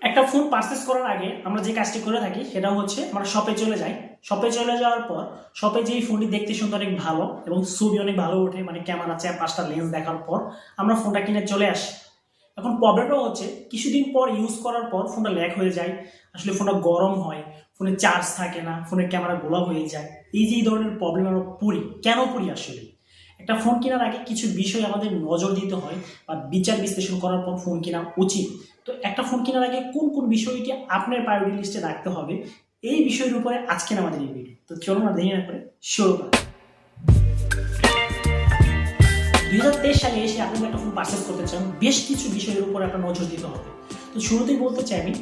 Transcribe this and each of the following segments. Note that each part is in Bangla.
একটা ফোন পারচেস করার আগে আমরা যে কাজটি করে থাকি সেটা হচ্ছে আমরা শপে চলে যাই। শপে চলে যাওয়ার পর শপে যেই ফোনটি দেখতে শুনতে অনেক ভালো এবং ছবি অনেক ভালো ওঠে, মানে ক্যামেরা 4-5টা লেন্স দেখার পর আমরা ফোনটা কিনে চলে আসি। এখন প্রবলেমটা হচ্ছে কিছুদিন পর ইউজ করার পর ফোনটা ল্যাগ হয়ে যায়, আসলে ফোনটা গরম হয়, ফোনে চার্জ থাকে না, ফোনের ক্যামেরা গোলা হয়ে যায়। এই যে এই ধরনের প্রবলেম আমরা পড়ি, কেন পড়ি? আসলে একটা ফোন কেনার আগে কিছু বিষয় আমাদের নজর দিতে হয় বা বিচার বিশ্লেষণ করার পর ফোন কেনা উচিত। তো একটা ফোন কেনার আগে কোন কোন বিষয়টি আপনার প্রায়োরিটি লিস্টে রাখতে হবে, এই বিষয়ের উপরে আজকের আমাদের এই ভিডিও। তো চলুন না দেরি না করে শুরু করা। 2023 সালে এসে আপনি একটা ফোন পারচেস করতে চান, বেশ কিছু বিষয়ের উপর একটা নজর দিতে হবে। তো শুরুতেই বলতে চাই আমি,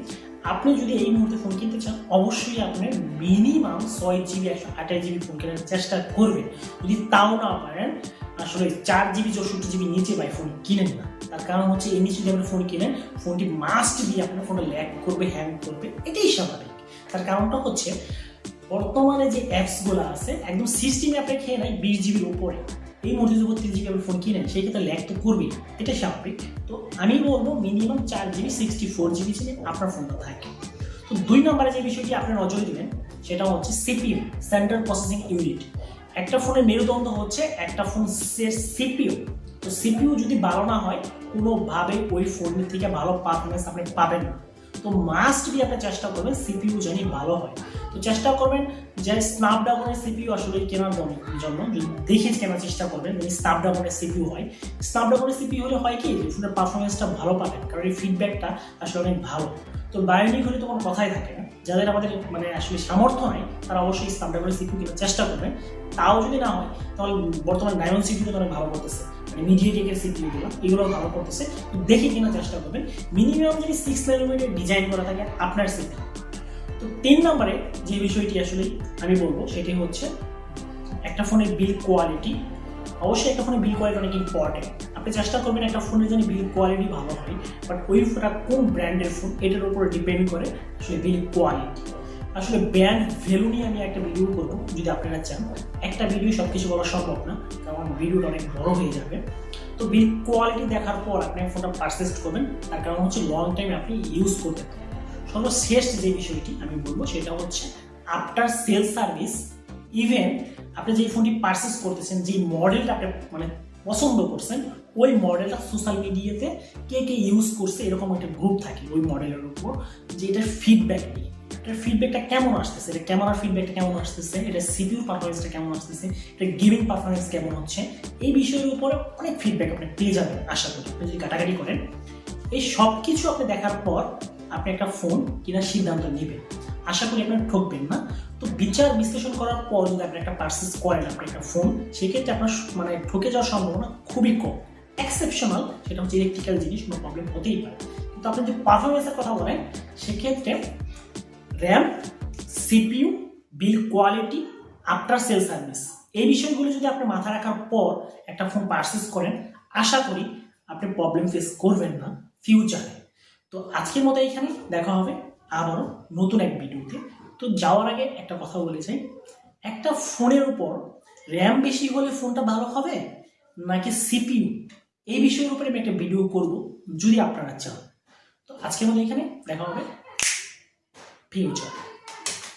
আপনি যদি এই মুহূর্তে ফোন কিনতে চান অবশ্যই আপনার মিনিমাম 6GB 128GB ফোন কেনার চেষ্টা করবেন। যদি তাও না পারেন, আসলে 4GB 64GB নিচে বাই ফোন কিনেন না। তার কারণ হচ্ছে এই নিচে যদি আপনি ফোন কিনেন, ফোনটি মাস্ট দিয়ে আপনার ফোনটা ল্যাগ করবে, হ্যাং করবে, এটাই স্বাভাবিক। তার কারণটা হচ্ছে বর্তমানে যে অ্যাপসগুলো আছে একদম সিস্টেমে আপনি খেয়ে নেয় 20GBর উপরে। এই মুহূর্তে যদি 30GB আপনি ফোন কিনেন সেই ক্ষেত্রে ল্যাগ তো করবেই, এটা স্বাভাবিক। তো আমি বলবো মিনিমাম 4GB 64GB যেন আপনার ফোনটা থাকে। তো 2 নম্বরে যে বিষয়টি আপনি নজরে দিবেন সেটা হচ্ছে সিপিইউ, সেন্ট্রাল প্রসেসিং ইউনিট। একটা ফোনের মেরুদণ্ড হচ্ছে একটা ফোনের সিপিইউ। তো সিপিইউ যদি ভালো না হয় কোনোভাবে ওই ফোনের থেকে ভালো পারফরমেন্স আপনি পাবেন না। তো মাস্ট বি আপনি চেষ্টা করবেন সিপিইউ জানি ভালো হয়। তো চেষ্টা করবেন যে স্ন্যাপড্রাগনের সিপিইউ আসলে কেনার জন্য যদি দেখে কেনার চেষ্টা করবেন যদি স্ন্যাপড্রাগনের সিপিইউ হয়। স্ন্যাপড্রাগনের সিপিইউ হলে হয় কি যে ফোনের পারফরমেন্সটা ভালো পাবেন, কারণ এই ফিডব্যাকটা আসলে অনেক ভালো। তো বায়োনিক হলে তো কোনো কথাই থাকে না। যাদের আমাদের আসলে সামর্থ্য নাই তারা অবশ্যই স্ন্যাপড্রাগনের সিপিইউ কেনার চেষ্টা করবেন। তাও যদি না হয় তাহলে বর্তমানে ডায়মন্ড সিপিইউ অনেক ভালো করতেছে, মিডিয়াটেকের সিপিইউগুলো এগুলো ভালো করতেছে। দেখে কেনার চেষ্টা করবেন। মিনিমাম যদি 6 nanometer ডিজাইন করা থাকে আপনার সিপিইউ। তো 3 নম্বরে যে বিষয়টি আসলে আমি বলবো সেটি হচ্ছে একটা ফোনের বিল কোয়ালিটি। অবশ্যই একটা ফোনের বিল কোয়ালিটি অনেক ইম্পর্টেন্ট। আপনি চেষ্টা করবেন একটা ফোনের জন্য বিল কোয়ালিটি ভালো হয়, বাট ওই ফোনটা কোন ব্র্যান্ডের ফোন এটার উপরে ডিপেন্ড করে আসলে বিল কোয়ালিটি। আসলে ব্র্যান্ড ভ্যালু নিয়ে আমি একটা ভিডিও করবো যদি আপনারা চান। একটা ভিডিও সব কিছু বলা সম্ভব না, কারণ ভিডিওটা অনেক বড় হয়ে যাবে। তো বিল কোয়ালিটি দেখার পর আপনি ফোনটা পারচেস করবেন, তার কারণ হচ্ছে লং টাইম আপনি ইউজ করতে পারেন। সর্বশেষ যে বিষয়টি আমি বলবো সেটা হচ্ছে আফটার সেল সার্ভিস। ইভেন আপনি যে ফোনটি পারচেস করতেছেন, যে মডেলটা আপনি পছন্দ করছেন, ওই মডেলটা সোশ্যাল মিডিয়াতে কে কে ইউজ করছে এরকম একটা গ্রুপ থাকে ওই মডেলের উপর, যে এটার ফিডব্যাক নিয়ে। এটার ফিডব্যাকটা কেমন আসতেছে, এটা ক্যামেরার ফিডব্যাকটা কেমন আসতেছে, এটা সিপিইউ পারফরমেন্সটা কেমন আসতেছে, এটা গেমিং পারফরমেন্স কেমন হচ্ছে, এই বিষয়ের উপরে অনেক ফিডব্যাক আপনি পেয়ে যাবেন আশা করি। আপনি যদি ঘাটাঘাটি করেন, এই সব কিছু আপনি দেখার পর আপনি একটা ফোন কেনার সিদ্ধান্ত নেবেন। আশা করি আপনার ঠকবেন না। তো বিচার বিশ্লেষণ করার পর যদি আপনি একটা পারচেস করেন আপনি একটা ফোন, সেক্ষেত্রে আপনার ঠকে যাওয়ার সম্ভাবনা খুবই কম। এক্সেপশনাল সেটা হচ্ছে ইলেকট্রিক্যাল জিনিস, কোনো প্রবলেম হতেই পারে। কিন্তু আপনি যদি পারফরমেন্সের কথা বলেন সেক্ষেত্রে র্যাম, সিপিইউ, বিল কোয়ালিটি, আফটার সেল সার্ভিস, এই বিষয়গুলো যদি আপনি মাথায় রাখার পর একটা ফোন পারচেস করেন আশা করি আপনি প্রবলেম ফেস করবেন না ফিউচারে। তো আজকের মতো এইখানে দেখা হবে আবারও নতুন এক ভিডিওতে। তো যাওয়ার আগে একটা কথা বলে চাই, একটা ফোনের উপর র্যাম বেশি হলে ফোনটা ভালো হবে নাকি সিপিইউ, এই বিষয়ের উপরে আমি একটা ভিডিও করব যদি আপনারা চান। তো আজকের মতো এখানে দেখা হবে ফিউচার।